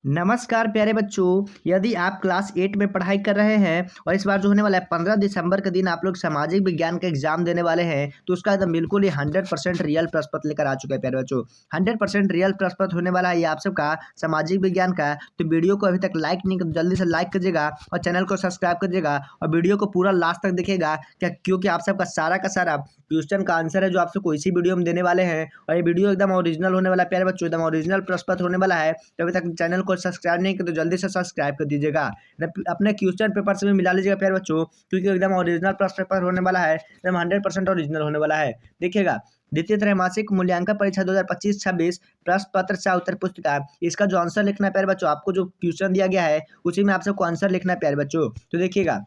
नमस्कार प्यारे बच्चों। यदि आप क्लास 8 में पढ़ाई कर रहे हैं और इस बार जो होने वाला है 15 दिसंबर के दिन आप लोग सामाजिक विज्ञान का एग्जाम देने वाले हैं, तो उसका एकदम बिल्कुल ही 100% रियल प्रश्न पत्र लेकर आ चुका है प्यारे बच्चों। 100% रियल प्रश्न पत्र होने वाला है ये आप सबका सामाजिक विज्ञान का। तो वीडियो को अभी तक लाइक नहीं कर, जल्दी से लाइक करिएगा और चैनल को सब्सक्राइब करिएगा और वीडियो को पूरा लास्ट तक देखिएगा क्या, क्योंकि आप सबका सारा का सारा क्वेश्चन का आंसर है जो आप सबको इसी वीडियो में देने वाले हैं। और ये वीडियो एकदम ओरिजिनल होने वाला है प्यारे बच्चों, एकदम ओरिजिनल प्रश्न पत्र होने वाला है। तो अभी तक चैनल को सब्सक्राइब नहीं किया तो जल्दी से सब्सक्राइब कर दीजिएगा। अपने क्वेश्चन पेपर से भी मिला लीजिएगा प्यारे बच्चों, क्योंकि एकदम ओरिजिनल प्रश्न पेपर होने वाला है, एकदम 100% ओरिजिनल होने वाला है। देखिएगा, द्वितीय त्रैमासिक मूल्यांकन परीक्षा 2025-26 प्रश्न पत्र से उत्तर पुस्तिका, इसका जो आंसर लिखना है प्यारे बच्चों, आपको जो क्वेश्चन दिया गया है उसी में आप सबको आंसर लिखना है प्यारे बच्चों। तो देखिएगा,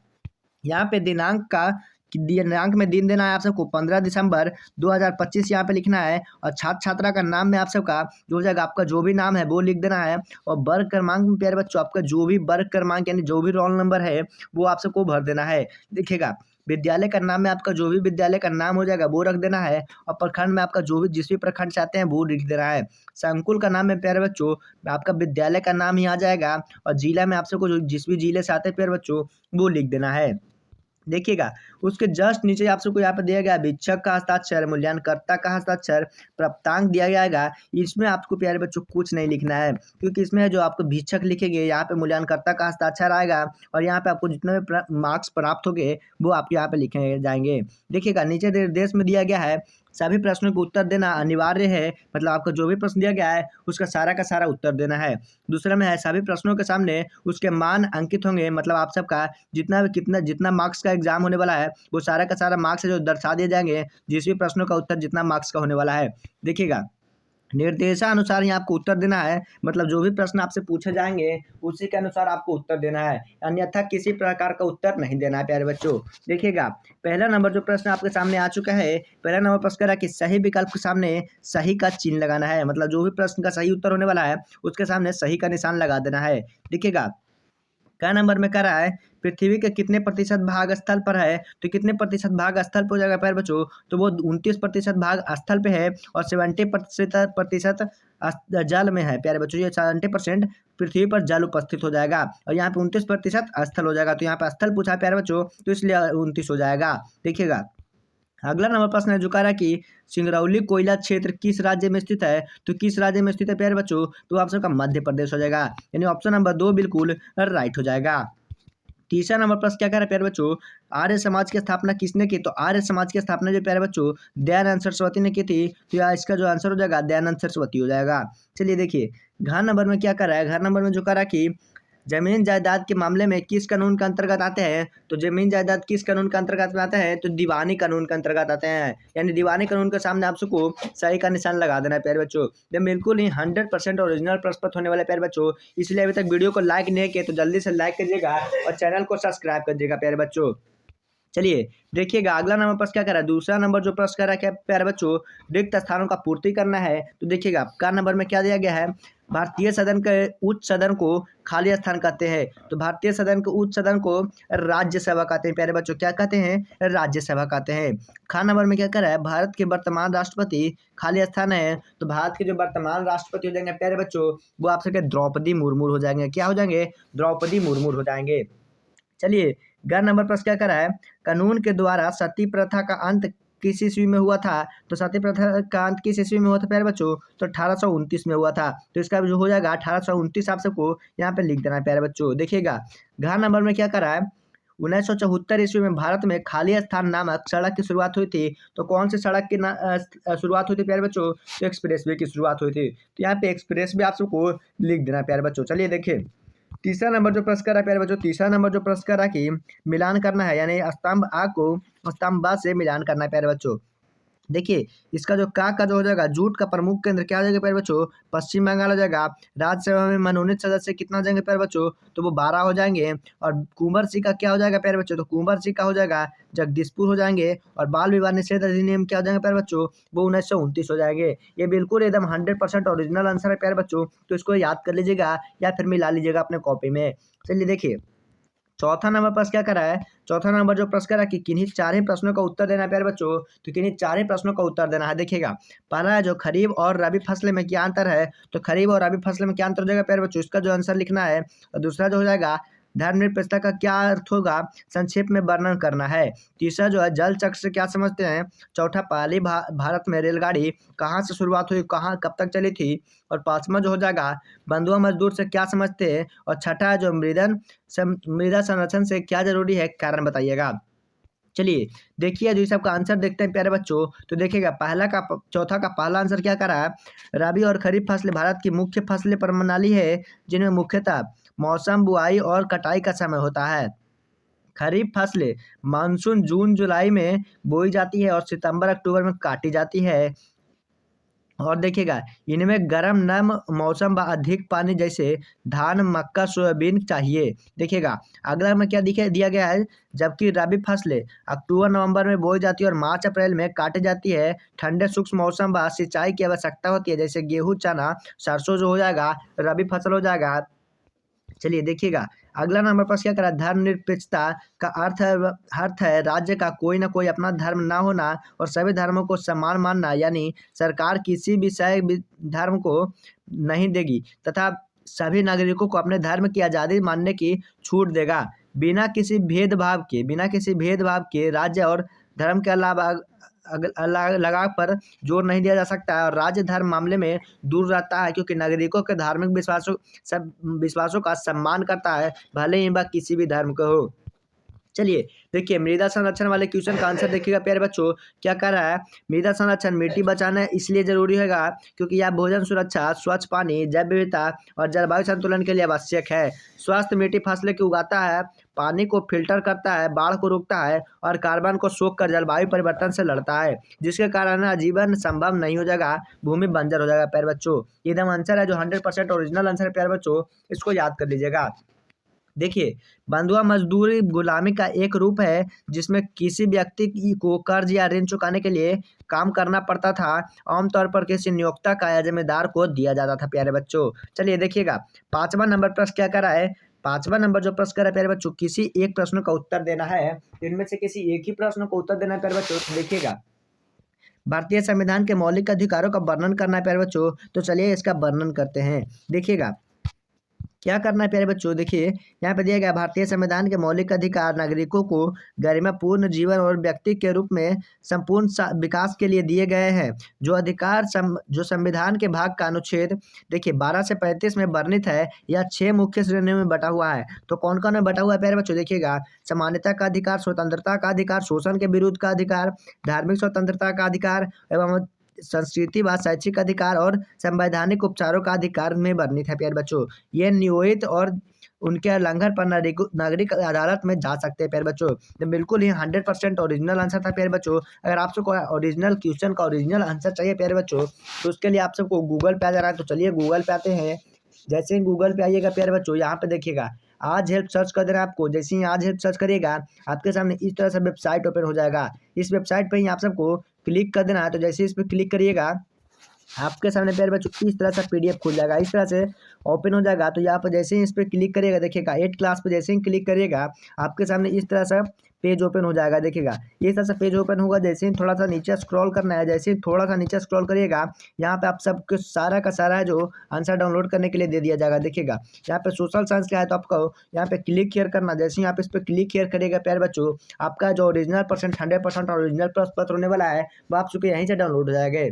यहाँ पे दिनांक में दिन देना है आप सबको 15 दिसंबर 2025 यहाँ पे लिखना है। और छात्र छात्रा का नाम में आप सबका जो हो जाएगा, आपका जो भी नाम है वो लिख देना है। और वर्ग क्रमांक में प्यारे बच्चों, आपका जो भी वर्ग क्रमांक यानी जो भी रोल नंबर है वो आप सबको भर देना है। देखिएगा, विद्यालय का नाम में आपका जो भी विद्यालय का नाम हो जाएगा वो रख देना है। और प्रखंड में आपका जो भी जिस भी प्रखंड चाहते हैं वो लिख देना है। संकुल का नाम में प्यारे बच्चों आपका विद्यालय का नाम ही आ जाएगा। और जिला में आप सबको जो जिस भी जिले से आते हैं प्यारे बच्चों वो लिख देना है। देखिएगा, उसके जस्ट नीचे आप सबको यहाँ पे दिया गया वीक्षक का हस्ताक्षर, मूल्यांकनकर्ता का हस्ताक्षर, प्राप्तांक दिया जाएगा। इसमें आपको प्यारे बच्चों कुछ नहीं लिखना है, क्योंकि इसमें जो आपको वीक्षक लिखेंगे यहाँ पे मूल्यांकनकर्ता का हस्ताक्षर आएगा। और यहाँ पे आपको जितने भी मार्क्स प्राप्त होंगे वो आपके यहाँ पे लिखे जाएंगे। देखिएगा, नीचे निर्देश में दिया गया है सभी प्रश्नों को उत्तर देना अनिवार्य है, मतलब आपको जो भी प्रश्न दिया गया है उसका सारा का सारा उत्तर देना है। दूसरा में है सभी प्रश्नों के सामने उसके मान अंकित होंगे, मतलब आप सबका जितना मार्क्स का एग्जाम होने वाला है वो सारा का सारा मार्क्स है जो दर्शा दिए जाएंगे, जिस भी प्रश्नों का उत्तर जितना मार्क्स का होने वाला है। देखिएगा, निर्देशानुसार ही आपको उत्तर देना है, मतलब जो भी प्रश्न आपसे पूछे जाएंगे उसी के अनुसार आपको उत्तर देना है, अन्यथा किसी प्रकार का उत्तर नहीं देना है प्यारे बच्चों। देखिएगा, पहला नंबर जो प्रश्न आपके सामने आ चुका है, पहला नंबर प्रश्न करा कि सही विकल्प के सामने सही का चिन्ह लगाना है, मतलब जो भी प्रश्न का सही उत्तर होने वाला है उसके सामने सही का निशान लगा देना है। देखिएगा, क्या नंबर में करा है, पृथ्वी के कितने प्रतिशत भाग स्थल पर है, तो कितने प्रतिशत भाग स्थल पर हो जाएगा प्यारे बच्चों, तो वो 29% भाग स्थल पे है और 70% जल में है प्यारे बच्चों। ये 70% पृथ्वी पर जल उपस्थित हो जाएगा और यहाँ पे 29% स्थल हो जाएगा। तो यहाँ पे स्थल पूछा है प्यारे बच्चों, तो इसलिए 29 हो जाएगा। देखिएगा, अगला नंबर प्रश्न है जो कह रहा है कि सिंगरौली कोयला क्षेत्र किस राज्य में स्थित है, तो किस राज्य में स्थित है प्यारे बच्चों, तो आप सबका मध्य प्रदेश हो जाएगा, यानी ऑप्शन नंबर 2 बिल्कुल राइट हो जाएगा। तीसरा नंबर प्रश्न क्या कह रहा है प्यारे बच्चों, आर्य समाज की स्थापना किसने की, तो आर्य समाज की स्थापना जो प्यारे बच्चों दयानंद सरस्वती ने की थी, तो यहाँ इसका जो आंसर हो जाएगा दयानंद सरस्वती हो जाएगा। चलिए देखिए, घ नंबर में क्या कर रहा है, घ नंबर में जो कह रहा है कि जमीन जायदाद के मामले में किस कानून के अंतर्गत आते हैं, तो जमीन जायदाद किस कानून के अंतर्गत आते हैं, तो दीवानी कानून के अंतर्गत आते हैं, यानी दीवानी कानून के सामने आप सबको सही का निशान लगा देना है प्यारे बच्चों। जब बिल्कुल ही 100% ओरिजिनल प्रश्न पत्र होने वाले प्यारे बच्चों, इसलिए अभी तक वीडियो को लाइक नहीं किए तो जल्दी से लाइक करिएगा और चैनल को सब्सक्राइब करिएगा प्यारे बच्चों। चलिए देखिएगा, अगला नंबर प्रश्न क्या कर रहा है, दूसरा नंबर जो प्रश्न कर रहा है क्या प्यारे बच्चों, रिक्त स्थानों का पूर्ति करना है। तो देखिएगा, का नंबर में क्या दिया गया है, भारतीय सदन के उच्च सदन को खाली स्थान कहते हैं, तो भारतीय सदन के उच्च सदन को राज्यसभा कहते हैं प्यारे बच्चों, क्या कहते हैं, राज्यसभा कहते हैं। खा नंबर में क्या कर रहा है, भारत के वर्तमान राष्ट्रपति खाली स्थान है, तो भारत के जो वर्तमान राष्ट्रपति हो जाएंगे प्यारे बच्चों वो आप सबके द्रौपदी मुर्मू हो जाएंगे, क्या हो जाएंगे, द्रौपदी मुर्मू हो जाएंगे। चलिए, ग नंबर प्रश्न क्या करा है, कानून के द्वारा सती प्रथा का अंत किस ईस्वी में हुआ था, तो सती प्रथा का अंत किस ईस्वी में हुआ था प्यारे बच्चों, तो 1829 में हुआ था। तो इसका जो हो जाएगा 1829 आप सबको यहाँ पे लिख देना है प्यारे बच्चों। देखिएगा, घ नंबर में क्या करा है, 1974 ईस्वी में भारत में खाली स्थान नामक सड़क की शुरुआत हुई थी, तो कौन सी सड़क की शुरुआत हुई थी प्यारे बच्चों, तो एक्सप्रेस वे की शुरुआत हुई थी। तो यहाँ पे एक्सप्रेस वे आप सबको लिख देना है प्यारे बच्चों। चलिए देखिए, तीसरा नंबर जो प्रश्न करा प्यारे बच्चों, तीसरा नंबर जो प्रश्न करा कि मिलान करना है, यानी स्तंभ आ को स्तंभ बा से मिलान करना है प्यारे बच्चों। देखिए, इसका जो का जो हो जाएगा, जूट का प्रमुख केंद्र क्या हो जाएगा प्यारे बच्चों, पश्चिम बंगाल हो जाएगा। राज्यसभा में मनोनीत सदस्य कितना हो जाएंगे प्यारे बच्चों, तो वो 12 हो जाएंगे। और कुंवर सिंह का क्या हो जाएगा प्यारे बच्चों, तो कुंवर सिंह का हो जाएगा जगदीशपुर हो जाएंगे। और बाल विवाह निषेध अधिनियम क्या हो जाएंगे प्यारे बच्चों, वो 1929 हो जाएंगे। ये बिल्कुल एकदम 100% ओरिजिनल आंसर है प्यारे बच्चों, तो इसको याद कर लीजिएगा या फिर मिला लीजिएगा अपने कॉपी में। चलिए देखिए, चौथा नंबर प्रश्न क्या करा है, चौथा नंबर जो प्रश्न करा कि किन्हीं चार ही प्रश्नों का उत्तर देना है प्यारे बच्चों। तो किन्हीं चार ही प्रश्नों का उत्तर देना है। देखिएगा, पहला है जो खरीफ और रबी फसल में क्या अंतर है, तो खरीफ और रबी फसल में क्या अंतर हो जाएगा प्यारे बच्चों, इसका जो आंसर लिखना है। और दूसरा जो हो जाएगा धर्मनिरपेक्षता का क्या अर्थ होगा, संक्षेप में वर्णन करना है। तीसरा जो है जल चक्र से क्या समझते हैं। चौथा पहली भारत में रेलगाड़ी कहाँ से शुरुआत हुई, कहाँ कब तक चली थी। और पांचवा जो हो जाएगा बंधुआ मजदूर से क्या समझते हैं। और छठा जो मृदा संरक्षण से क्या जरूरी है, कारण बताइएगा। चलिए देखिए जो सबका आंसर देखते हैं प्यारे बच्चों। तो देखिएगा पहला का चौथा का पहला आंसर क्या करा है, रबी और खरीफ फसलें भारत की मुख्य फसलें प्रणाली है जिनमें मुख्यतः मौसम, बुआई और कटाई का समय होता है। खरीफ फसलें मानसून जून जुलाई में बोई जाती है और सितंबर अक्टूबर में काटी जाती है। और देखिएगा इनमें गर्म नम मौसम व अधिक पानी जैसे धान, मक्का, सोयाबीन चाहिए। देखिएगा अगला में क्या दिया गया है, जबकि रबी फसलें अक्टूबर नवंबर में बोई जाती है और मार्च अप्रैल में काटी जाती है। ठंडे शुष्क मौसम व सिंचाई की आवश्यकता होती है, जैसे गेहूँ, चना, सरसों जो हो जाएगा रबी फसल हो जाएगा। चलिए देखिएगा अगला नंबर पर क्या करा, धर्मनिरपेक्षता का अर्थ है राज्य का कोई ना कोई अपना धर्म ना होना और सभी धर्मों को समान मानना, यानी सरकार किसी विषय धर्म को नहीं देगी तथा सभी नागरिकों को अपने धर्म की आज़ादी मानने की छूट देगा। बिना किसी भेदभाव के राज्य और धर्म के अलावा लगाव पर जोर नहीं दिया जा सकता है और राज्य धर्म मामले में दूर रहता है, क्योंकि नागरिकों के धार्मिक विश्वासों का सम्मान करता है, भले ही वह किसी भी धर्म का हो। चलिए देखिए मृदा संरक्षण वाले क्वेश्चन का आंसर देखिएगा प्यारे बच्चों। क्या कर रहा है, मृदा संरक्षण मिट्टी बचाना इसलिए जरूरी होगा क्योंकि यह भोजन सुरक्षा, स्वच्छ पानी, जैव विविधता और जलवायु संतुलन के लिए आवश्यक है। स्वस्थ मिट्टी फसलें की उगाता है, पानी को फिल्टर करता है, बाढ़ को रोकता है और कार्बन को सोख कर जलवायु परिवर्तन से लड़ता है, जिसके कारण आजीवन संभव नहीं हो जाएगा, भूमि बंजर हो जाएगा प्यारे बच्चों। ये एकदम आंसर है जो 100% ओरिजिनल आंसर है प्यारे बच्चों, इसको याद कर लीजिएगा। देखिए बंधुआ मजदूरी गुलामी का एक रूप है जिसमें किसी व्यक्ति को कर्ज या ऋण चुकाने के लिए काम करना पड़ता था। आमतौर पर किसी नियोक्ता का या जिम्मेदार को दिया जाता था प्यारे बच्चों। चलिए देखिएगा पांचवा नंबर प्रश्न क्या करा है, पांचवा नंबर जो प्रश्न करा प्यारे बच्चों, किसी एक प्रश्न का उत्तर देना है। इनमें से किसी एक ही प्रश्न का उत्तर देना है प्यारे बच्चों। देखिएगा भारतीय संविधान के मौलिक अधिकारों का वर्णन करना है प्यारे बच्चों। तो चलिए इसका वर्णन करते हैं। देखिएगा क्या करना है प्यारे बच्चों, देखिए यहाँ पे दिया गया भारतीय संविधान के मौलिक अधिकार नागरिकों को गरिमापूर्ण जीवन और व्यक्ति के रूप में संपूर्ण विकास के लिए दिए गए हैं। जो अधिकार जो संविधान के भाग का अनुच्छेद देखिए 12 से 35 में वर्णित है, यह 6 मुख्य श्रेणियों में बटा हुआ है। तो कौन कौन में बटा हुआ है प्यारे बच्चों, देखिएगा समानता का अधिकार, स्वतंत्रता का अधिकार, शोषण के विरुद्ध का अधिकार, धार्मिक स्वतंत्रता का अधिकार एवं संस्कृति व शैक्षिक अधिकार और संवैधानिक उपचारों का अधिकार में वर्णित है प्यारे बच्चों। ये नियोजित और उनके उल्लंघन पर नागरिक अदालत में जा सकते हैं प्यारे बच्चों। तो बिल्कुल ही 100% ओरिजिनल आंसर था प्यारे बच्चों। अगर आप सबको ओरिजिनल क्वेश्चन का ओरिजिनल आंसर चाहिए प्यारे बच्चों, तो उसके लिए आप सबको गूगल पे आ जा रहा है। तो चलिए गूगल पे आते हैं। जैसे ही गूगल पे आइएगा प्यारे बच्चों, यहाँ पे देखिएगा आज हेल्प सर्च कर देना आपको। जैसे ही आज हेल्प सर्च करिएगा आपके सामने इस तरह से वेबसाइट ओपन हो जाएगा। इस वेबसाइट पे ही आप सबको क्लिक कर देना है। तो जैसे इस पर क्लिक करिएगा आपके सामने प्यारे बच्चों इस तरह से PDF खुल जाएगा, इस तरह से ओपन हो जाएगा। तो यहाँ पर जैसे ही इस पर क्लिक करिएगा देखिएगा 8 क्लास पे जैसे ही क्लिक करिएगा आपके सामने इस तरह से पेज ओपन हो जाएगा। देखिएगा इस तरह से पेज ओपन होगा। जैसे ही थोड़ा सा नीचे स्क्रॉल करना है, जैसे ही थोड़ा सा नीचे स्क्रॉल करिएगा यहाँ पे आप सबको सारा का सारा जो आंसर डाउनलोड करने के लिए दे दिया जाएगा। देखिएगा यहाँ पे सोशल साइंस का है तो आपको यहाँ पे क्लिक हियर करना। जैसे ही आप इस पर क्लिक हियर करिएगा प्यारे बच्चों, आपका जो ओरिजिनल 100% ओरिजिनल प्रश्न पत्र होने वाला है वो आप सबके यहीं से डाउनलोड हो जाएगा।